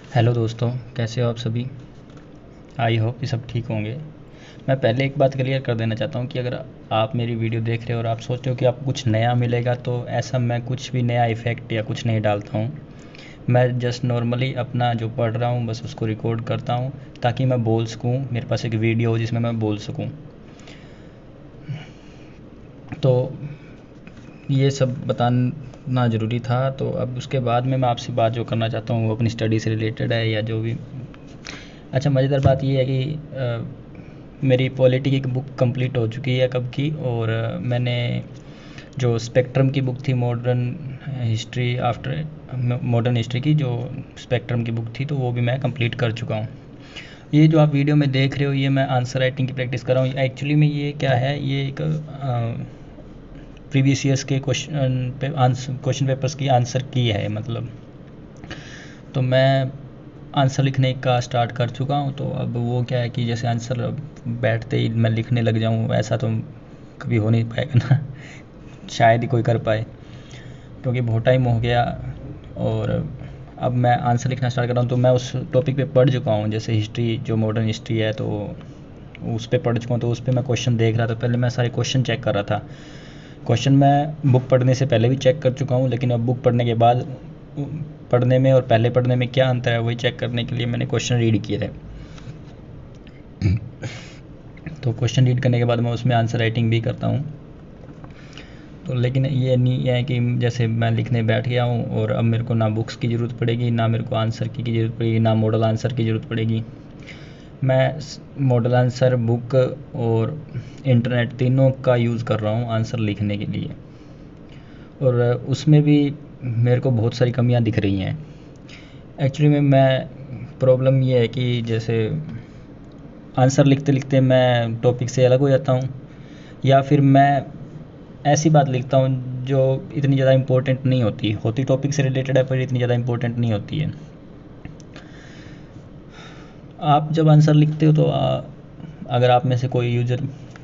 Hello दोस्तों, कैसे हो आप सभी। आई होप कि सब ठीक होंगे। मैं पहले एक बात क्लियर कर देना चाहता हूँ कि अगर आप मेरी वीडियो देख रहे हो और आप सोच रहे हो कि आपको कुछ नया मिलेगा, तो ऐसा मैं कुछ भी नया इफ़ेक्ट या कुछ नहीं डालता हूँ। मैं जस्ट नॉर्मली अपना जो पढ़ रहा हूँ बस उसको रिकॉर्ड करता हूँ ताकि मैं बोल सकूँ, मेरे पास एक वीडियो हो जिसमें मैं बोल सकूँ। तो ये सब बताना ज़रूरी था। तो अब उसके बाद में मैं आपसे बात जो करना चाहता हूँ वो अपनी स्टडी से रिलेटेड है या जो भी। अच्छा, मज़ेदार बात ये है कि मेरी पॉलिटी की बुक कंप्लीट हो चुकी है कब की, और मैंने जो स्पेक्ट्रम की बुक थी, मॉडर्न हिस्ट्री की जो स्पेक्ट्रम की बुक थी, तो वो भी मैं कंप्लीट कर चुका हूँ। ये जो आप वीडियो में देख रहे हो, ये मैं आंसर राइटिंग की प्रैक्टिस कर रहा हूँ। एक्चुअली में ये क्या है, ये एक प्रीवियस ईयर्स के क्वेश्चन पेपर्स की आंसर की है मतलब। तो मैं आंसर लिखने का स्टार्ट कर चुका हूँ। तो अब वो क्या है कि जैसे आंसर बैठते ही मैं लिखने लग जाऊँ, ऐसा तो कभी हो नहीं पाएगा ना। शायद ही कोई कर पाए, क्योंकि बहुत टाइम हो गया। और अब मैं आंसर लिखना स्टार्ट कर रहा हूँ, तो मैं उस टॉपिक पे पढ़ चुका हूँ। जैसे हिस्ट्री, जो मॉडर्न हिस्ट्री है, तो उस पे पढ़ चुका हूँ। तो उस पे मैं क्वेश्चन देख रहा था, पहले मैं सारे क्वेश्चन चेक कर रहा था। क्वेश्चन मैं बुक पढ़ने से पहले भी चेक कर चुका हूँ, लेकिन अब बुक पढ़ने के बाद पढ़ने में और पहले पढ़ने में क्या अंतर है वही चेक करने के लिए मैंने क्वेश्चन रीड किए थे। तो क्वेश्चन रीड करने के बाद मैं उसमें आंसर राइटिंग भी करता हूँ। तो लेकिन ये नहीं है कि जैसे मैं लिखने बैठ गया हूँ और अब मेरे को ना बुक्स की ज़रूरत पड़ेगी, ना मेरे को आंसर की ज़रूरत पड़ेगी, ना मॉडल आंसर की ज़रूरत पड़ेगी। मैं मॉडल आंसर, बुक और इंटरनेट तीनों का यूज़ कर रहा हूँ आंसर लिखने के लिए। और उसमें भी मेरे को बहुत सारी कमियां दिख रही हैं। एक्चुअली में मैं प्रॉब्लम ये है कि जैसे आंसर लिखते लिखते मैं टॉपिक से अलग हो जाता हूँ, या फिर मैं ऐसी बात लिखता हूँ जो इतनी ज़्यादा इम्पोर्टेंट नहीं होती टॉपिक से रिलेटेड है पर इतनी ज़्यादा इम्पोर्टेंट नहीं होती है। आप जब आंसर लिखते हो तो अगर आप में से कोई यूज़र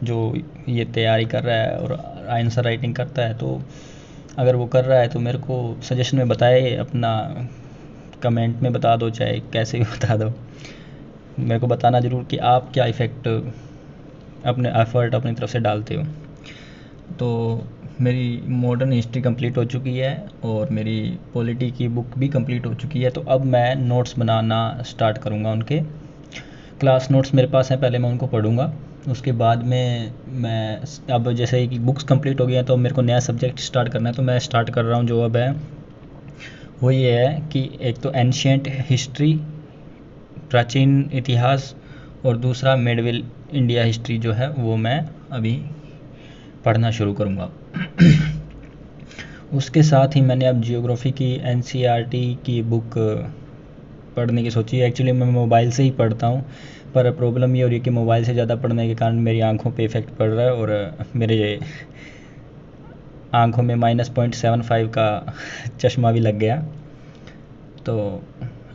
जो ये तैयारी कर रहा है और आंसर राइटिंग करता है, तो अगर वो कर रहा है तो मेरे को सजेशन में बताए, अपना कमेंट में बता दो, चाहे कैसे भी बता दो। मेरे को बताना ज़रूर कि आप क्या इफ़ेक्ट, अपने एफ़र्ट अपनी तरफ से डालते हो। तो मेरी मॉडर्न हिस्ट्री कंप्लीट हो चुकी है और मेरी पॉलिटी की बुक भी कंप्लीट हो चुकी है। तो अब मैं नोट्स बनाना स्टार्ट करूँगा उनके। क्लास नोट्स मेरे पास हैं, पहले मैं उनको पढ़ूँगा। उसके बाद में मैं अब जैसे कि बुक्स कंप्लीट हो गई हैं तो मेरे को नया सब्जेक्ट स्टार्ट करना है। तो मैं स्टार्ट कर रहा हूँ जो अब है वो ये है कि एक तो एंशिएंट हिस्ट्री, प्राचीन इतिहास, और दूसरा मिडविल इंडिया हिस्ट्री जो है वो मैं अभी पढ़ना शुरू करूँगा। उसके साथ ही मैंने अब जियोग्राफी की एनसीईआरटी की बुक पढ़ने की सोची है। एक्चुअली मैं मोबाइल से ही पढ़ता हूँ, पर प्रॉब्लम ये हो रही है कि मोबाइल से ज़्यादा पढ़ने के कारण मेरी आंखों पे इफ़ेक्ट पड़ रहा है, और मेरे आंखों में -0.75 का चश्मा भी लग गया। तो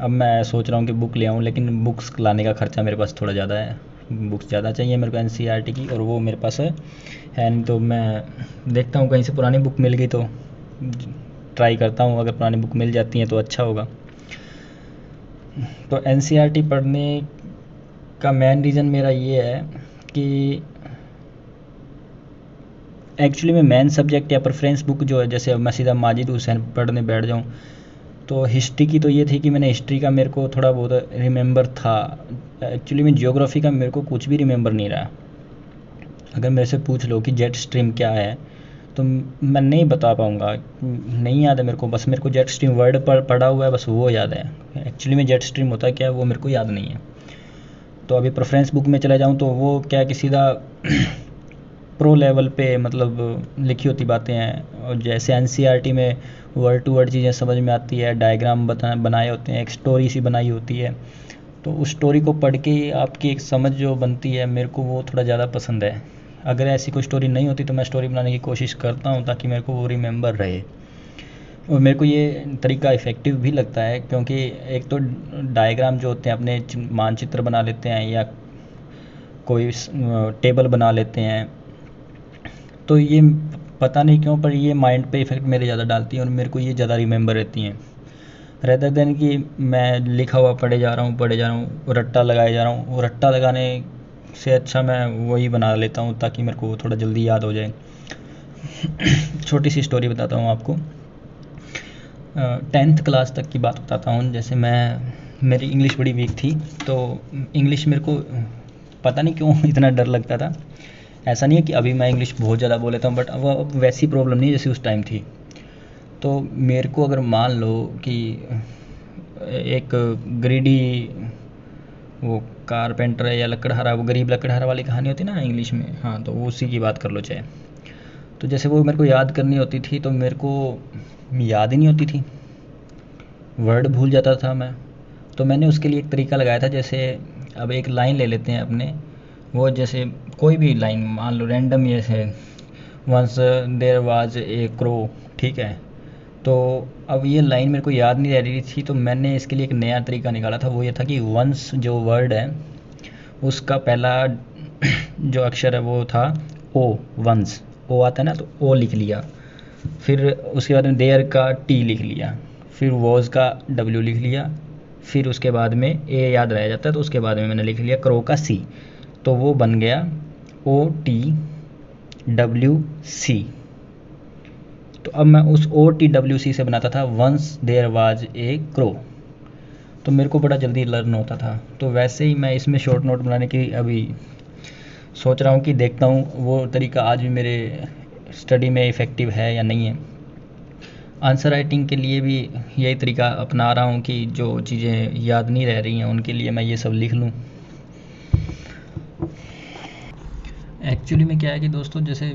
अब मैं सोच रहा हूँ कि बुक ले आऊँ, लेकिन बुक्स लाने का ख़र्चा मेरे पास थोड़ा ज़्यादा है। बुक्स ज़्यादा चाहिए मेरे को एनसीईआरटी की, और वो मेरे पास है नहीं। तो मैं देखता हूँ कहीं से पुरानी बुक मिल गई तो ट्राई करता हूँ, अगर पुरानी बुक मिल जाती हैं तो अच्छा होगा। तो एनसीईआरटी पढ़ने का मेन रीज़न मेरा ये है कि एक्चुअली में मेन सब्जेक्ट या प्रेफरेंस बुक जो है, जैसे अब मैं सीधा माजिद हुसैन पढ़ने बैठ जाऊँ, तो हिस्ट्री की तो ये थी कि मैंने हिस्ट्री का मेरे को थोड़ा बहुत रिमेंबर था। एक्चुअली में जियोग्राफी का मेरे को कुछ भी रिमेंबर नहीं रहा। अगर मेरे से पूछ लो कि जेट स्ट्रीम क्या है तो मैं नहीं बता पाऊँगा, नहीं याद है मेरे को। बस मेरे को जेट स्ट्रीम वर्ड पर पढ़ा हुआ है, बस वो याद है। एक्चुअली में जेट स्ट्रीम होता है क्या है वो मेरे को याद नहीं है। तो अभी प्रेफरेंस बुक में चला जाऊँ तो वो क्या है कि सीधा प्रो लेवल पे मतलब लिखी होती बातें हैं, और जैसे एनसीईआरटी में वर्ड टू वर्ड चीज़ें समझ में आती है, डायग्राम बनाए होते हैं, एक स्टोरी सी बनाई होती है। तो उस स्टोरी को पढ़ के आपकी एक समझ जो बनती है, मेरे को वो थोड़ा ज़्यादा पसंद है। अगर ऐसी कोई स्टोरी नहीं होती तो मैं स्टोरी बनाने की कोशिश करता हूँ ताकि मेरे को वो रिमेंबर रहे। और मेरे को ये तरीका इफ़ेक्टिव भी लगता है, क्योंकि एक तो डायग्राम जो होते हैं अपने मानचित्र बना लेते हैं या कोई टेबल बना लेते हैं, तो ये पता नहीं क्यों पर ये माइंड पे इफ़ेक्ट मेरे ज़्यादा डालती हैं और मेरे को ये ज़्यादा रिमेंबर रहती हैं। रेदर देन कि मैं लिखा हुआ पढ़े जा रहा हूँ, रट्टा लगाए जा रहा हूँ। वो रट्टा लगाने से अच्छा मैं वही बना लेता हूँ ताकि मेरे को थोड़ा जल्दी याद हो जाए। छोटी सी स्टोरी बताता हूँ आपको। 10th क्लास तक की बात बताता हूँ। जैसे मेरी इंग्लिश बड़ी वीक थी, तो इंग्लिश मेरे को पता नहीं क्यों इतना डर लगता था। ऐसा नहीं है कि अभी मैं इंग्लिश बहुत ज़्यादा बोल लेता हूँ, बट वो अब वैसी प्रॉब्लम नहीं जैसे उस टाइम थी। तो मेरे को अगर मान लो कि एक ग्रीडी वो कारपेंटर है या लकड़हारा, वो गरीब लकड़हारा वाली कहानी होती है ना इंग्लिश में, हाँ, तो वो उसी की बात कर लो चाहे। तो जैसे वो मेरे को याद करनी होती थी तो मेरे को याद ही नहीं होती थी, वर्ड भूल जाता था मैं। तो मैंने उसके लिए एक तरीका लगाया था। जैसे अब एक लाइन ले लेते हैं अपने, वो जैसे कोई भी लाइन मान लो रैंडम, जैसे once there was a crow, ठीक है। तो अब ये लाइन मेरे को याद नहीं रह रही थी, तो मैंने इसके लिए एक नया तरीका निकाला था। वो ये था कि वंस जो वर्ड है उसका पहला जो अक्षर है वो था ओ, वंस, ओ आता है ना, तो ओ लिख लिया। फिर उसके बाद में देयर का टी लिख लिया, फिर वॉज का डब्ल्यू लिख लिया, फिर उसके बाद में ए याद रह जाता है, तो उसके बाद में मैंने लिख लिया क्रो का सी। तो वो बन गया OTWC। तो अब मैं उस OTWC से बनाता था once there was a crow, तो मेरे को बड़ा जल्दी लर्न होता था। तो वैसे ही मैं इसमें शॉर्ट नोट बनाने की अभी सोच रहा हूँ कि देखता हूँ वो तरीका आज भी मेरे स्टडी में इफ़ेक्टिव है या नहीं है। आंसर राइटिंग के लिए भी यही तरीका अपना रहा हूँ कि जो चीज़ें याद नहीं रह रही हैं उनके लिए मैं ये सब लिख लूँ। एक्चुअली में क्या है कि दोस्तों, जैसे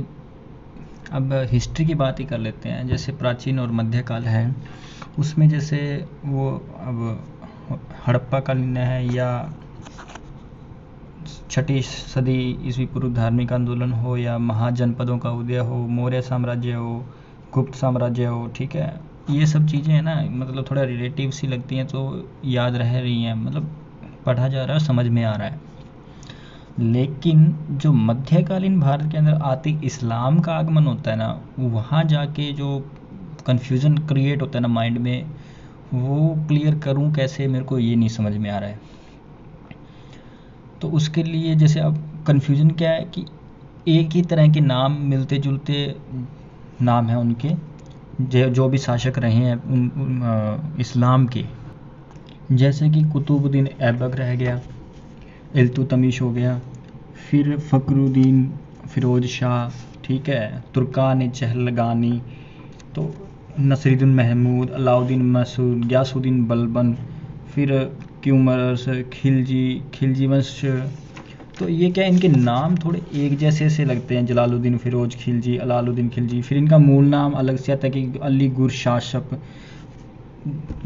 अब हिस्ट्री की बात ही कर लेते हैं। जैसे प्राचीन और मध्यकाल है, उसमें जैसे वो अब हड़प्पा कालीन है या 6ठी सदी ईस्वी पूर्व धार्मिक आंदोलन हो या महाजनपदों का उदय हो, मौर्य साम्राज्य हो, गुप्त साम्राज्य हो, ठीक है। ये सब चीज़ें हैं ना, मतलब थोड़ा रिलेटिव सी लगती हैं तो याद रह रही हैं, मतलब पढ़ा जा रहा है, समझ में आ रहा है। लेकिन जो मध्यकालीन भारत के अंदर आती इस्लाम का आगमन होता है ना, वहाँ जाके जो कन्फ्यूज़न क्रिएट होता है ना माइंड में, वो क्लियर करूँ कैसे, मेरे को ये नहीं समझ में आ रहा है। तो उसके लिए जैसे अब कन्फ्यूज़न क्या है कि एक ही तरह के नाम, मिलते जुलते नाम हैं उनके, जो भी शासक रहे हैं इस्लाम के। जैसे कि कुतुबुद्दीन ऐबक रह गया, इल्तुतमिश हो गया, फिर फ़खरुद्दीन फ़िरोज़ शाह, ठीक है, तुर्कान चहलगानी, तो नसीरुद्दीन महमूद, अलाउद्दीन मसूद, गयासुद्दीन बलबन, फिर क्यूमर्स, खिलजी वंश। तो ये क्या, इनके नाम थोड़े एक जैसे से लगते हैं, जलालुद्दीन फ़िरोज़ खिलजी, अलाउद्दीन खिलजी। फिर इनका मूल नाम अलग से आता है कि अली गुर शासक।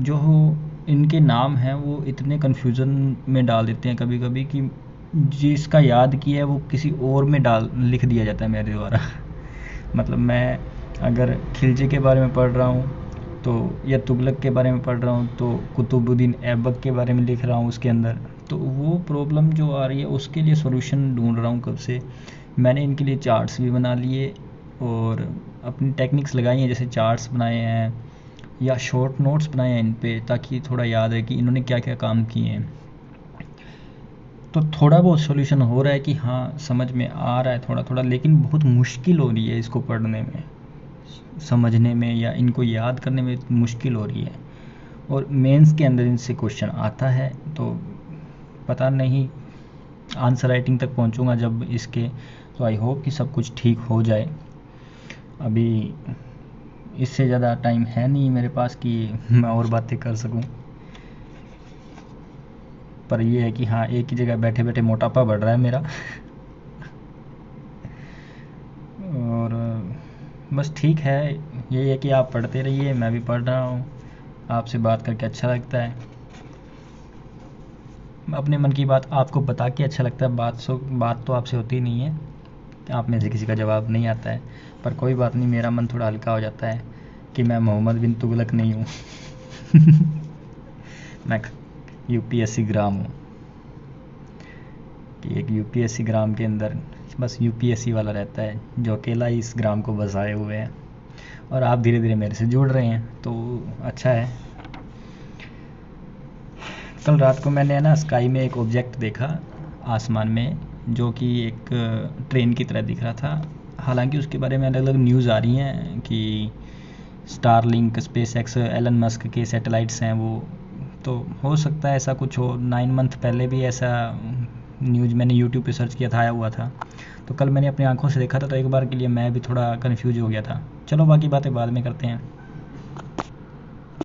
जो इनके नाम हैं वो इतने कन्फ्यूज़न में डाल देते हैं कभी कभी कि जिसका याद किया है वो किसी और में लिख दिया जाता है मेरे द्वारा। मतलब मैं अगर खिलजी के बारे में पढ़ रहा हूँ तो, या तुगलक के बारे में पढ़ रहा हूँ तो कुतुबुद्दीन ऐबक के बारे में लिख रहा हूँ उसके अंदर। तो वो प्रॉब्लम जो आ रही है उसके लिए सॉल्यूशन ढूंढ रहा हूँ कब से। मैंने इनके लिए चार्ट्स भी बना लिए और अपनी टेक्निक्स लगाई हैं, जैसे चार्ट्स बनाए हैं या शॉर्ट नोट्स बनाए हैं इन पे, ताकि थोड़ा याद है कि इन्होंने क्या क्या काम किए हैं। तो थोड़ा बहुत सॉल्यूशन हो रहा है कि हाँ समझ में आ रहा है थोड़ा थोड़ा, लेकिन बहुत मुश्किल हो रही है इसको पढ़ने में, समझने में, या इनको याद करने में मुश्किल हो रही है। और मेंस के अंदर इनसे क्वेश्चन आता है तो पता नहीं आंसर राइटिंग तक पहुंचूंगा जब इसके। तो आई होप कि सब कुछ ठीक हो जाए। अभी इससे ज़्यादा टाइम है नहीं मेरे पास कि मैं और बातें कर सकूं, पर ये है कि हाँ एक ही जगह बैठे बैठे मोटापा बढ़ रहा है मेरा। और बस ठीक है, यही है कि आप पढ़ते रहिए, मैं भी पढ़ रहा हूँ, आपसे बात करके अच्छा लगता है। अपने मन की बात आपको बता के अच्छा लगता है। बात तो आपसे होती नहीं है, आप में से किसी का जवाब नहीं आता है, पर कोई बात नहीं, मेरा मन थोड़ा हल्का हो जाता है कि मैं मोहम्मद बिन तुगलक नहीं हूँ। मैं UPSC ग्राम हूँ, कि एक UPSC ग्राम के अंदर बस UPSC वाला रहता है जो अकेला ही इस ग्राम को बसाए हुए हैं। और आप धीरे धीरे मेरे से जुड़ रहे हैं तो अच्छा है। कल रात को मैंने ना स्काई में एक ऑब्जेक्ट देखा आसमान में, जो कि एक ट्रेन की तरह दिख रहा था। हालांकि उसके बारे में अलग अलग न्यूज़ आ रही हैं कि Starlink, SpaceX, Elon Musk के सैटेलाइट्स हैं वो, तो हो सकता है ऐसा कुछ हो। 9 मंथ पहले भी ऐसा न्यूज़ मैंने यूट्यूब पे सर्च किया था, आया हुआ था। तो कल मैंने अपनी आंखों से देखा था, तो एक बार के लिए मैं भी थोड़ा कन्फ्यूज हो गया था। चलो बाकी बातें बाद में करते हैं।